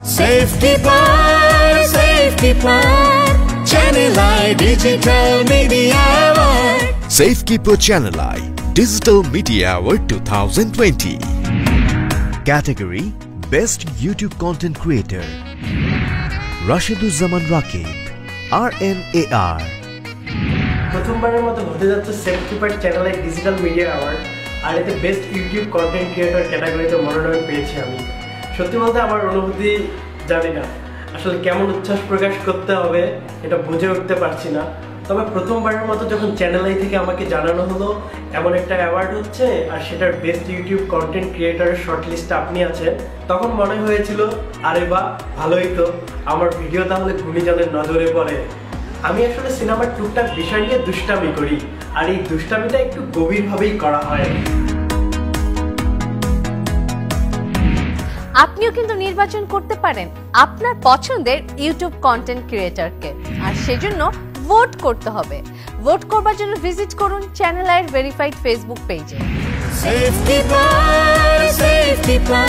Safekeeper, Channel I Digital Media Award. Safekeeper Channel I Digital Media Award 2020. Category Best YouTube Content Creator. Rashiduzzaman Rakib, RNAR. প্রথমবারের মতো হতে যাচ্ছে safekeeper channel I digital media award, আর এতে best YouTube content creator ক্যাটাগরিতে মনোনয়ন পেয়েছি আমি। সত্যি বলতে আমার অনুভূতি জানি না, আসলে কেমন উচ্ছ্বাস প্রকাশ করতে হবে এটা বুঝে উঠতে পারছি না। তবে প্রথমবারের মতো যখন চ্যানেল আই থেকে আমাকে জানানো হলো এমন একটা অ্যাওয়ার্ড হচ্ছে আর সেটার বেস্ট ইউটিউব কন্টেন্ট ক্রিয়েটরের শর্ট লিস্টে আপনি আছেন, তখন মনে হয়েছিল আরে বাহ, ভালোই তো, আমার ভিডিও তাহলে গুণীজনের নজরে পড়ে। আমি আসলে সিনেমার টুকটাক বিষয় নিয়ে দুষ্টামি করি, আর এই দুষ্টামিটা একটু গভীরভাবেই করা হয়। আপনিও কিন্তু নির্বাচন করতে পারেন আপনার পছন্দের ইউটিউব কন্টেন্ট ক্রিয়েটরকে, আর সেজন্য ভোট করতে হবে। ভোট করবার জন্য ভিজিট করুন চ্যানেল আইয়ের ভেরিফাইড ফেসবুক পেজে। Safekeeper,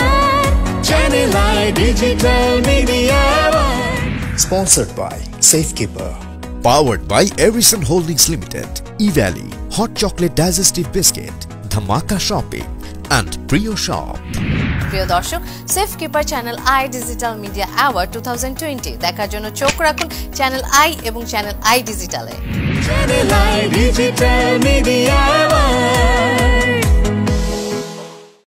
Channel I Digital Media Award. Sponsored by Safekeeper. Powered by Erison Holdings Limited, E-Valley, Hot Chocolate Digestive Biscuit, Dhamaka Shopping and Prio Shop. প্রিয় দর্শক, safekeeper channel I digital media award 2020 দেখার জন্য চোখ রাখুন channel I এবং channel I ডিজিটালে। Channel I Digital Media Award.